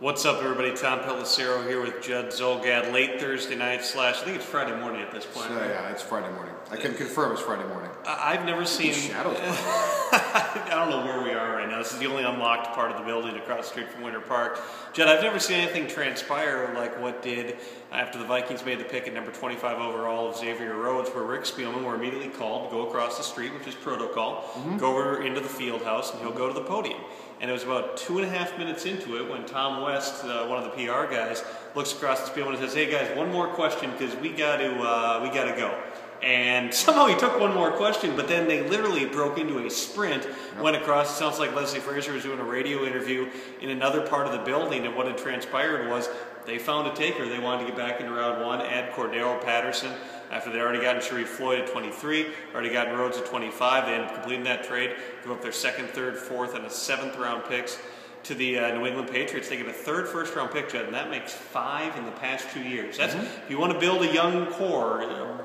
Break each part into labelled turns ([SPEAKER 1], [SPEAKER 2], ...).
[SPEAKER 1] What's up, everybody? Tom Pelissero here with Judd Zulgad. Late Thursday night / I think it's Friday morning at this point.
[SPEAKER 2] Right? Yeah, it's Friday morning. I can confirm it's Friday morning.
[SPEAKER 1] I've never seen
[SPEAKER 2] shadows.
[SPEAKER 1] I don't know where we are right now. This is the only unlocked part of the building across the street from Winter Park. Judd, I've never seen anything transpire like what did after the Vikings made the pick at number 25 overall of Xavier Rhodes, where Rick Spielman were immediately called to go across the street, which is protocol, go over into the field house, and he'll go to the podium. And it was about 2.5 minutes into it when Tom West, one of the PR guys, looks across the field and says, "Hey guys, one more question because we got to go." And somehow he took one more question, but then they literally broke into a sprint, went across. It sounds like Leslie Frazier was doing a radio interview in another part of the building, and what had transpired was they found a taker. They wanted to get back into round one, add Cordarrelle Patterson. After they'd already gotten Sharrif Floyd at 23, already gotten Rhodes at 25, they ended up completing that trade, give up their second, third, fourth, and a seventh round picks to the New England Patriots. They get a third first-round pick, Judd, and that makes 5 in the past 2 years. That's if you want to build a young core,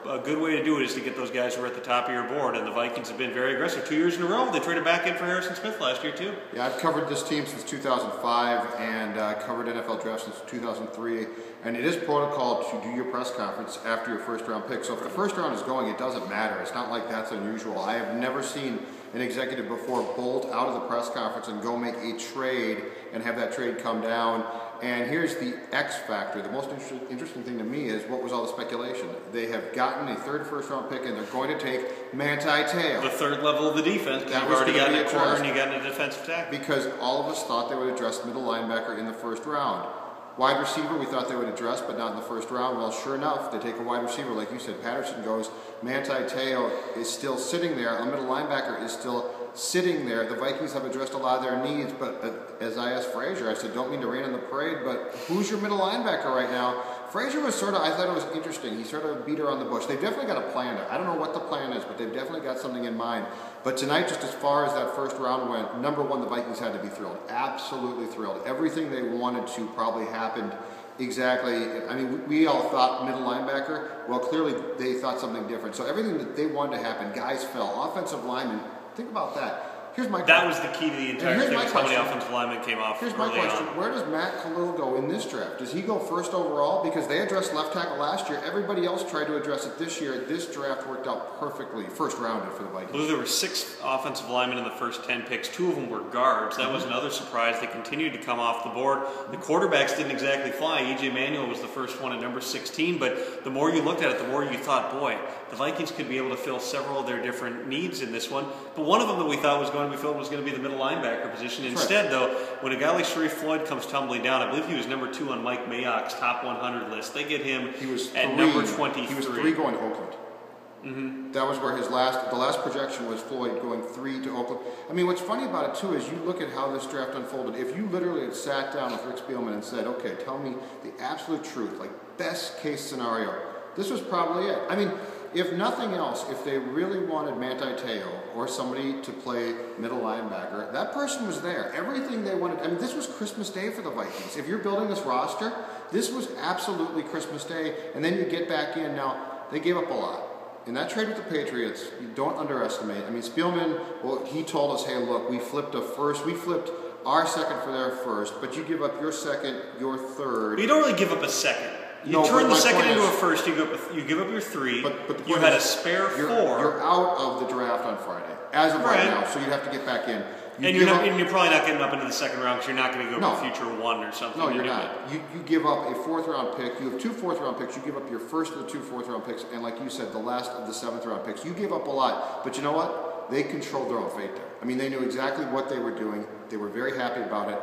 [SPEAKER 1] a good way to do it is to get those guys who are at the top of your board, and the Vikings have been very aggressive 2 years in a row. They traded back in for Harrison Smith last year, too.
[SPEAKER 2] Yeah, I've covered this team since 2005 and covered NFL drafts since 2003, and it is protocol to do your press conference after your first-round pick. So if the first round is going, it doesn't matter. It's not like that's unusual. I have never seen an executive before bolt out of the press conference and go make a trade and have that trade come down. And here's the X factor. The most interesting thing to me is what was all the speculation. They have gotten a third first-round pick and they're going to take Manti Te'o.
[SPEAKER 1] The third level of the defense. You've already gotten a corner and you got a defensive tackle.
[SPEAKER 2] Because all of us thought they would address middle linebacker in the first round. Wide receiver, we thought they would address, but not in the first round. Well, sure enough, they take a wide receiver, like you said. Patterson goes. Manti Te'o is still sitting there. A middle linebacker is still sitting there. The Vikings have addressed a lot of their needs, but as I asked Frazier, I said, don't mean to rain on the parade, but who's your middle linebacker right now? Frazier was sort of, I thought it was interesting. He sort of beat around the bush. They've definitely got a plan. I don't know what the plan is, but they've definitely got something in mind. But tonight, just as far as that first round went, number one, the Vikings had to be thrilled. Absolutely thrilled. Everything they wanted to probably happened exactly. I mean, we all thought middle linebacker. Well, clearly they thought something different. So everything that they wanted to happen, guys fell. Offensive linemen, think about that. Here's my
[SPEAKER 1] That was the key to the entire thing, how many offensive linemen came off.
[SPEAKER 2] Here's my question. Where does Matt Khalil go in this draft? Does he go first overall? Because they addressed left tackle last year. Everybody else tried to address it this year. This draft worked out perfectly. First rounder for the Vikings.
[SPEAKER 1] I believe there were 6 offensive linemen in the first 10 picks. 2 of them were guards. That was another surprise. They continued to come off the board. The quarterbacks didn't exactly fly. E.J. Manuel was the first one at number 16, but the more you looked at it, the more you thought, boy, the Vikings could be able to fill several of their different needs in this one. But one of them that we thought was going to be filled was going to be the middle linebacker position. Instead, though, when a guy like Sharrif Floyd comes tumbling down, I believe he was number 2 on Mike Mayock's top 100 list. They get him at number 23.
[SPEAKER 2] He was 3 going to Oakland. That was where the last projection was Floyd going 3 to Oakland. I mean, what's funny about it, too, is you look at how this draft unfolded. If you literally had sat down with Rick Spielman and said, okay, tell me the absolute truth, like best case scenario, this was probably it. I mean, if nothing else, if they really wanted Manti Te'o or somebody to play middle linebacker, that person was there. Everything they wanted. I mean, this was Christmas Day for the Vikings. If you're building this roster, this was absolutely Christmas Day. And then you get back in. Now, they gave up a lot. In that trade with the Patriots, you don't underestimate. I mean, Spielman, well, he told us, hey, look, we flipped a first. We flipped our second for their first, but you give up your second, your third.
[SPEAKER 1] But you don't really give up a second. You turn the second into a first, you give up your 3,
[SPEAKER 2] but
[SPEAKER 1] you had a spare 4.
[SPEAKER 2] You're out of the draft on Friday, as of right now, so you'd have to get back in.
[SPEAKER 1] And you're probably not getting up into the second round because you're not going to go for future 1 or something.
[SPEAKER 2] No, you're not. You give up a 4th-round pick. You have 2 4th-round picks. You give up your first of the 2 4th-round picks, and like you said, the last of the 7th-round picks. You give up a lot, but you know what? They controlled their own fate there. I mean, they knew exactly what they were doing. They were very happy about it.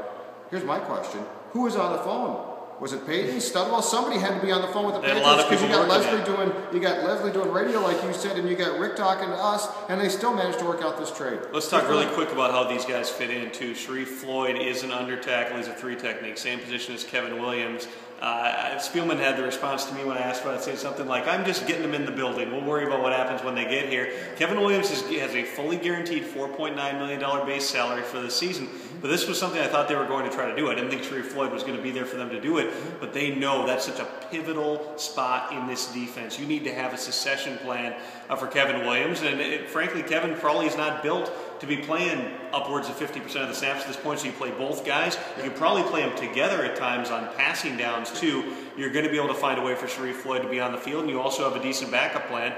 [SPEAKER 2] Here's my question. Who was on the phone? Was it Peyton? Studwell? Somebody had to be on the phone with the Patriots because you got Leslie doing radio like you said, and you got Rick talking to us, and they still managed to work out this trade.
[SPEAKER 1] Let's talk really quick about how these guys fit in too. Sharrif Floyd is an under tackle. He's a 3 technique, same position as Kevin Williams. Spielman had the response to me when I asked about it, say something like, I'm just getting them in the building. We'll worry about what happens when they get here. Kevin Williams has a fully guaranteed $4.9 million base salary for the season. But this was something I thought they were going to try to do. I didn't think Sharrif Floyd was going to be there for them to do it, but they know that's such a pivotal spot in this defense. You need to have a succession plan for Kevin Williams, and frankly, Kevin probably is not built to be playing upwards of 50% of the snaps at this point, so you play both guys. You can probably play them together at times on passing downs too. You're going to be able to find a way for Sharrif Floyd to be on the field, and you also have a decent backup plan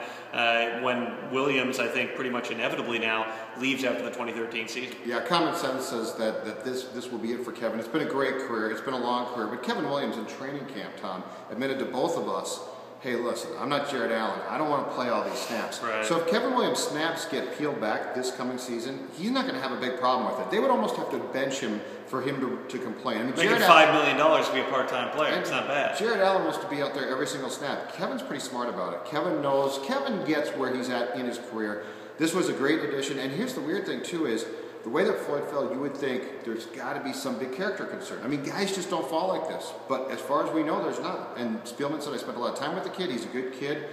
[SPEAKER 1] when Williams, I think, pretty much inevitably now leaves after the 2013 season.
[SPEAKER 2] Yeah, common sense says that this will be it for Kevin. It's been a great career. It's been a long career. But Kevin Williams in training camp, Tom, admitted to both of us, hey, listen, I'm not Jared Allen. I don't want to play all these snaps.
[SPEAKER 1] Right.
[SPEAKER 2] So if Kevin Williams' snaps get peeled back this coming season, he's not going to have a big problem with it. They would almost have to bench him for him to complain. I mean,
[SPEAKER 1] making $5 million to be a part-time player. It's not bad.
[SPEAKER 2] Jared Allen wants to be out there every single snap. Kevin's pretty smart about it. Kevin knows. Kevin gets where he's at in his career. This was a great addition. And here's the weird thing, too, is the way that Floyd fell, you would think there's got to be some big character concern. I mean, guys just don't fall like this. But as far as we know, there's not. And Spielman said, I spent a lot of time with the kid. He's a good kid.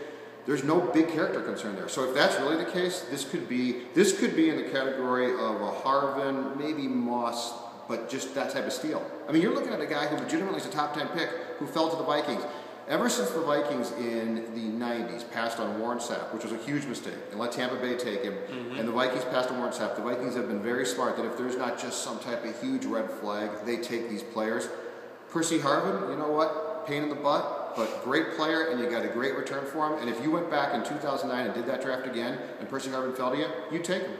[SPEAKER 2] There's no big character concern there. So if that's really the case, this could be in the category of a Harvin, maybe Moss, but just that type of steal. I mean, you're looking at a guy who legitimately is a top 10 pick who fell to the Vikings. Ever since the Vikings in the 90s passed on Warren Sapp, which was a huge mistake, and let Tampa Bay take him, and the Vikings passed on Warren Sapp, the Vikings have been very smart that if there's not just some type of huge red flag, they take these players. Percy Harvin, you know what? Pain in the butt, but great player, and you got a great return for him. And if you went back in 2009 and did that draft again, and Percy Harvin fell to you, you'd take him.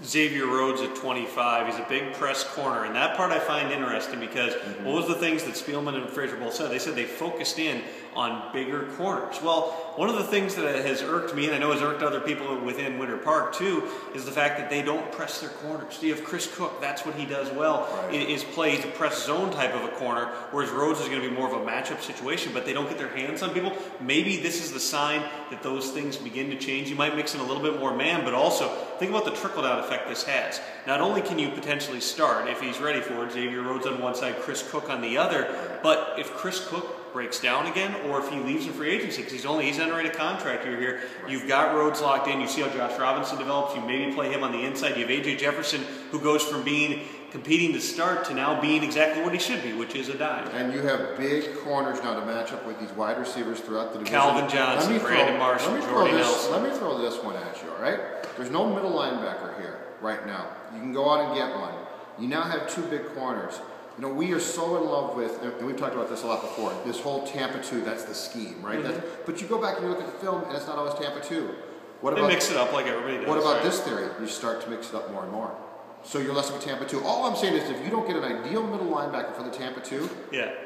[SPEAKER 1] Xavier Rhodes at 25. He's a big press corner, and that part I find interesting because what was the things that Spielman and Frazier both said? They said they focused in on bigger corners. Well, one of the things that has irked me, and I know has irked other people within Winter Park too, is the fact that they don't press their corners. You have Chris Cook, that's what he does well, is play. He's a press zone type of a corner, whereas Rhodes is going to be more of a matchup situation, but they don't get their hands on people. Maybe this is the sign that those things begin to change. You might mix in a little bit more man, but also think about the trickle-down effect this has. Not only can you potentially start, if he's ready for it, Xavier Rhodes on one side, Chris Cook on the other, but if Chris Cook breaks down again, or if he leaves in free agency, because he's entering a contract year here, you've got Rhodes locked in, you see how Josh Robinson develops, you maybe play him on the inside, you have A.J. Jefferson, who goes from being competing to start to now being exactly what he should be, which is a dime.
[SPEAKER 2] And you have big corners now to match up with these wide receivers throughout the division.
[SPEAKER 1] Calvin Johnson, Brandon Marshall, Jordy Nelson.
[SPEAKER 2] Let me throw this one at you, all right? There's no middle linebacker here right now. You can go out and get one. You now have two big corners. You know, we are so in love with, and we've talked about this a lot before, this whole Tampa 2, that's the scheme, right? But you go back and you look at the film, and it's not always Tampa 2.
[SPEAKER 1] They mix it up like everybody does.
[SPEAKER 2] What about this theory? You start to mix it up more and more. So you're less of a Tampa 2. All I'm saying is if you don't get an ideal middle linebacker for the Tampa 2,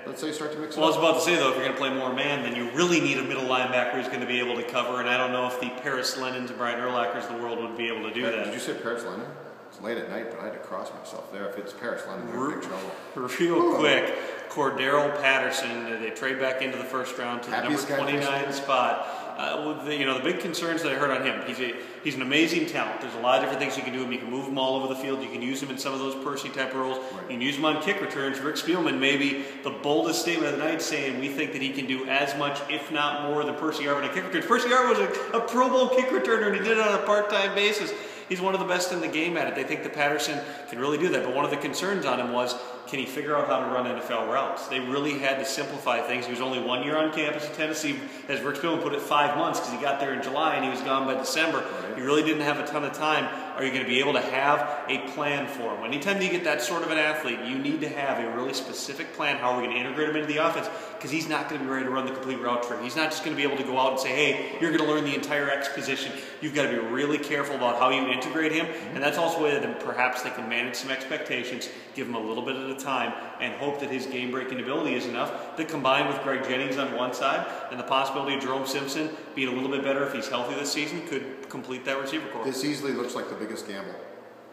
[SPEAKER 2] let's say you start to mix it up.
[SPEAKER 1] Well, I was about to say, though, if you're going to play more man, then you really need a middle linebacker who's going to be able to cover, and I don't know if the Paris Lennons and Brian Urlachers of the world would be able to do that.
[SPEAKER 2] Did you say Paris Lennon? It's late at night, but I had to cross myself there. If it's Paris Lennon, they're in big trouble.
[SPEAKER 1] Real quick, Cordarrelle Patterson, they trade back into the first round to the number 29 spot. The big concerns that I heard on him, he's an amazing talent. There's a lot of different things you can do with him. You can move him all over the field. You can use him in some of those Percy-type roles. You can use him on kick returns. Rick Spielman, maybe the boldest statement of the night, saying we think that he can do as much, if not more, than Percy Harvin on kick returns. Percy Harvin was a Pro Bowl kick returner, and he did it on a part-time basis. He's one of the best in the game at it. They think that Patterson can really do that. But one of the concerns on him was, can he figure out how to run NFL routes? They really had to simplify things. He was only 1 year on campus in Tennessee. As Rick Spielman put it, 5 months, because he got there in July and he was gone by December. He really didn't have a ton of time. Are you going to be able to have a plan for him? Anytime you get that sort of an athlete, you need to have a really specific plan. How are we going to integrate him into the offense? Because he's not going to be ready to run the complete route tree. He's not just going to be able to go out and say, hey, you're going to learn the entire X position. You've got to be really careful about how you integrate him. And that's also a way that perhaps they can manage some expectations, give him a little bit at a time, and hope that his game-breaking ability is enough that combined with Greg Jennings on one side and the possibility of Jerome Simpson being a little bit better if he's healthy this season could complete that receiver corps.
[SPEAKER 2] This easily looks like the biggest gamble.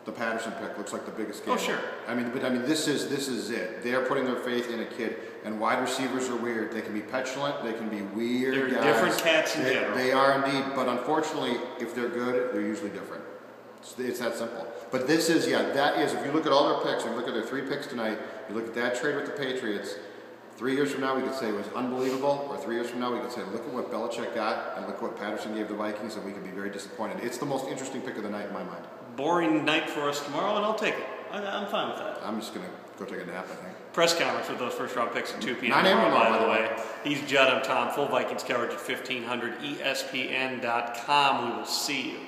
[SPEAKER 2] The Patterson pick looks like the biggest gamble.
[SPEAKER 1] Oh, sure.
[SPEAKER 2] I mean, this is it. They're putting their faith in a kid, and wide receivers are weird. They can be petulant. They can be weird.
[SPEAKER 1] They're
[SPEAKER 2] guys.
[SPEAKER 1] different cats in general.
[SPEAKER 2] They are indeed, but unfortunately, if they're good, they're usually different. It's that simple. But this is, that is, if you look at all their picks, if you look at their 3 picks tonight, you look at that trade with the Patriots, 3 years from now we could say it was unbelievable, or 3 years from now we could say, look at what Belichick got, and look what Patterson gave the Vikings, and we could be very disappointed. It's the most interesting pick of the night in my mind.
[SPEAKER 1] Boring night for us tomorrow, and I'll take it. I'm fine with that.
[SPEAKER 2] I'm just going to go take a nap, I think.
[SPEAKER 1] Press conference with those first-round picks at 2 p.m.
[SPEAKER 2] 9 a.m.
[SPEAKER 1] tomorrow, by the way. He's Judd, I'm Tom. Full Vikings coverage at 1500 ESPN.com. We will see you.